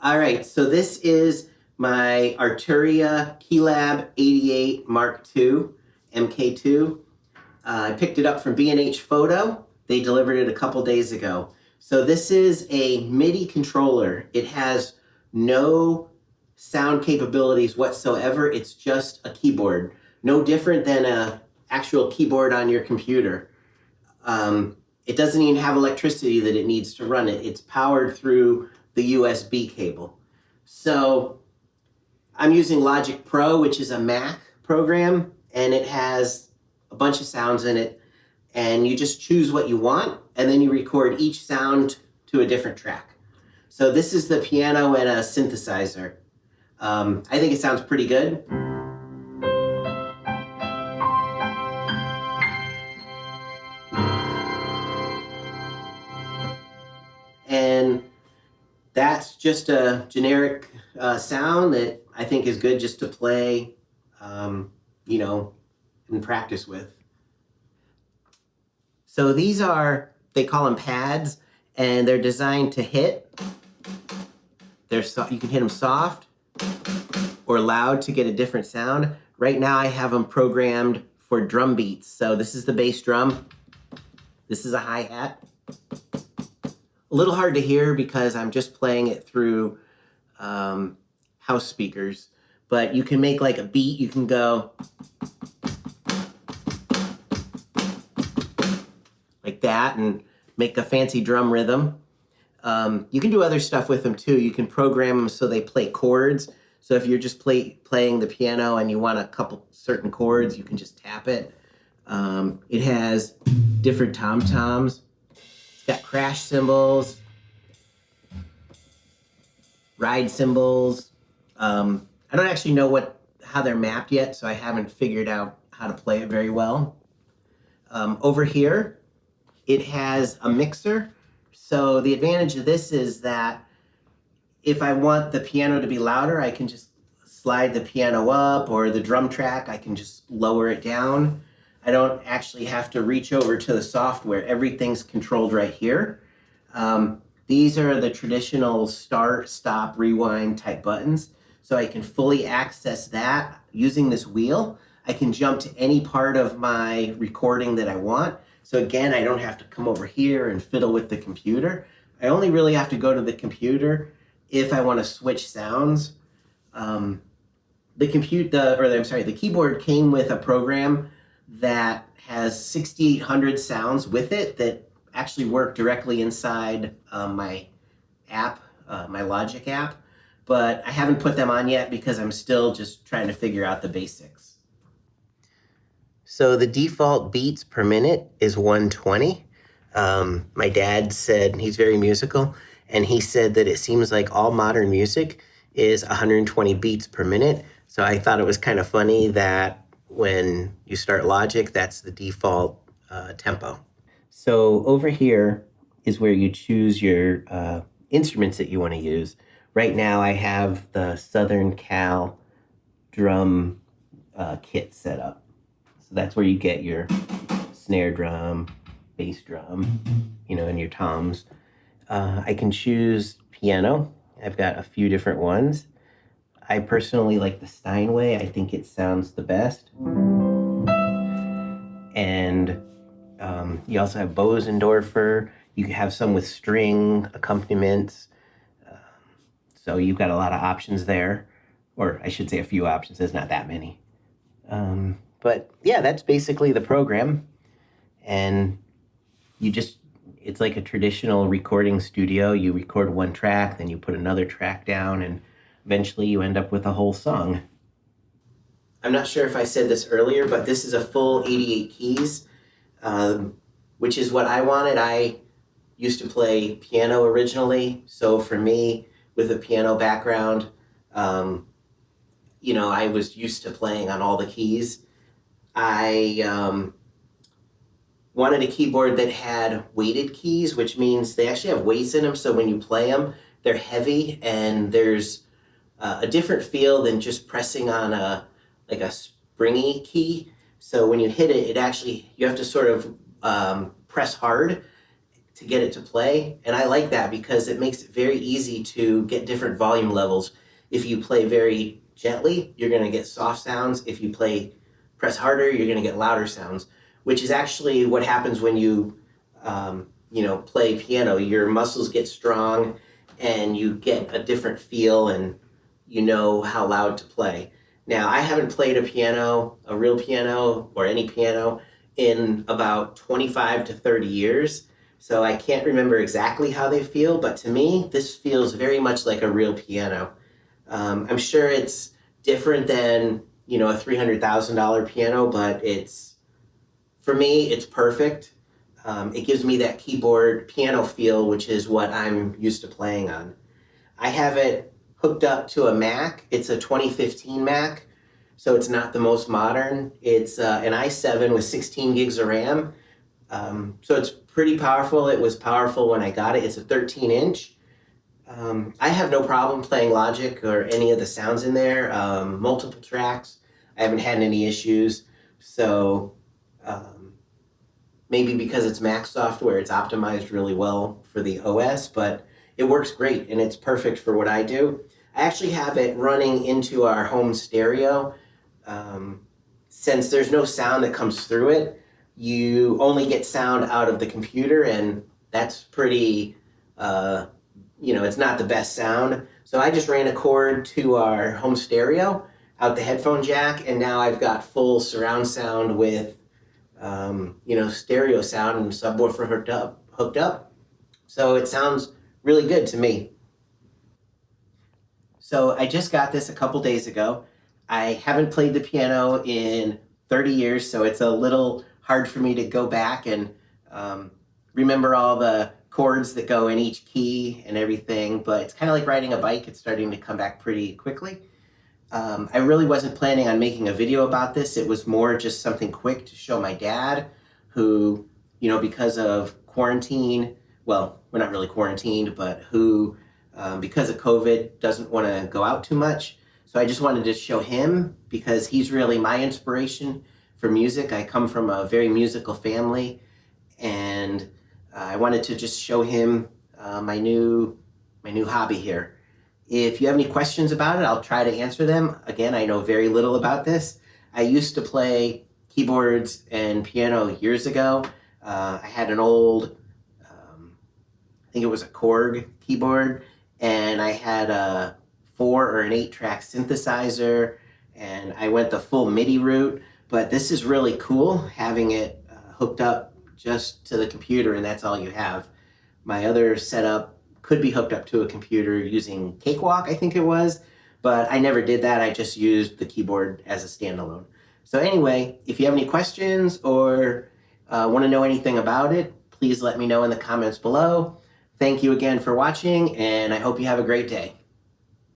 All right, so this is my Arturia KeyLab 88 Mark II, mkII. I picked it up from B&H Photo. They delivered it a couple days ago. So this is a MIDI controller. It has no sound capabilities whatsoever. It's just a keyboard. No different than an actual keyboard on your computer. It doesn't even have electricity that it needs to run it. It's powered through the USB cable. So I'm using Logic Pro, which is a Mac program, and it has a bunch of sounds in it. And you just choose what you want, and then you record each sound to a different track. So this is the piano and a synthesizer. I think it sounds pretty good. And that's just a generic sound that I think is good just to play, and practice with. So these are, they call them pads, and they're designed to hit. You can hit them soft or loud to get a different sound. Right now I have them programmed for drum beats. So this is the bass drum. This is a hi-hat. A little hard to hear because I'm just playing it through house speakers, but you can make like a beat. You can go like that and make a fancy drum rhythm. You can do other stuff with them too. You can program them so they play chords. So if you're just playing the piano and you want a couple certain chords, you can just tap it. It has different tom-toms. It's got crash cymbals, ride cymbals. I don't actually know how they're mapped yet, so I haven't figured out how to play it very well. Over here, it has a mixer. So the advantage of this is that if I want the piano to be louder, I can just slide the piano up, or the drum track, I can just lower it down. I don't actually have to reach over to the software. Everything's controlled right here. These are the traditional start, stop, rewind type buttons. So I can fully access that using this wheel. I can jump to any part of my recording that I want. So again, I don't have to come over here and fiddle with the computer. I only really have to go to the computer if I want to switch sounds. The keyboard came with a program that has 6,800 sounds with it that actually work directly inside my app, my Logic app, but I haven't put them on yet because I'm still just trying to figure out the basics. So the default beats per minute is 120. My dad said, he's very musical, and he said that it seems like all modern music is 120 beats per minute. So I thought it was kind of funny that when you start Logic, that's the default tempo. So over here is where you choose your instruments that you want to use. Right now I have the Southern Cal drum kit set up. So that's where you get your snare drum, bass drum, and your toms. I can choose piano. I've got a few different ones. I personally like the Steinway. I think it sounds the best. And you also have Bosendorfer. You have some with string accompaniments. So you've got a lot of options there. Or I should say a few options. There's not that many. But yeah, that's basically the program. And it's like a traditional recording studio. You record one track, then you put another track down, and eventually you end up with a whole song. I'm not sure if I said this earlier, but this is a full 88 keys, which is what I wanted. I used to play piano originally, so for me, with a piano background, I was used to playing on all the keys. I wanted a keyboard that had weighted keys, which means they actually have weights in them, so when you play them, they're heavy, and there's a different feel than just pressing on a springy key. So when you hit it, you have to sort of press hard, to get it to play. And I like that because it makes it very easy to get different volume levels. If you play very gently, you're going to get soft sounds. If you press harder, you're going to get louder sounds, which is actually what happens when you, play piano. Your muscles get strong and you get a different feel and you know how loud to play. Now, I haven't played a real piano or any piano in about 25 to 30 years. So I can't remember exactly how they feel, but to me, this feels very much like a real piano. I'm sure it's different than, a $300,000 piano, but for me, it's perfect. It gives me that keyboard piano feel, which is what I'm used to playing on. I have it hooked up to a Mac. It's a 2015 Mac, so it's not the most modern. It's an i7 with 16 gigs of RAM. So it's pretty powerful. It was powerful when I got it. It's a 13-inch. I have no problem playing Logic or any of the sounds in there. Multiple tracks. I haven't had any issues. So maybe because it's Mac software, it's optimized really well for the OS, but it works great and it's perfect for what I do. I actually have it running into our home stereo. Since there's no sound that comes through it, you only get sound out of the computer, and that's pretty, it's not the best sound. So I just ran a cord to our home stereo out the headphone jack, and now I've got full surround sound with, stereo sound and subwoofer hooked up. So it sounds really good to me. So I just got this a couple days ago. I haven't played the piano in 30 years, so it's a little hard for me to go back and remember all the chords that go in each key and everything, but it's kind of like riding a bike. It's starting to come back pretty quickly. I really wasn't planning on making a video about this. It was more just something quick to show my dad, who, because of quarantine, well, we're not really quarantined, but who, because of COVID, doesn't want to go out too much. So I just wanted to show him because he's really my inspiration for music. I come from a very musical family, and I wanted to just show him my new hobby here. If you have any questions about it, I'll try to answer them. Again, I know very little about this. I used to play keyboards and piano years ago. I had an old, I think it was a Korg keyboard, and I had a 4 or an 8-track synthesizer, and I went the full MIDI route. But this is really cool, having it hooked up just to the computer, and that's all you have. My other setup could be hooked up to a computer using Cakewalk, I think it was, but I never did that. I just used the keyboard as a standalone. So anyway, if you have any questions or want to know anything about it, please let me know in the comments below. Thank you again for watching, and I hope you have a great day.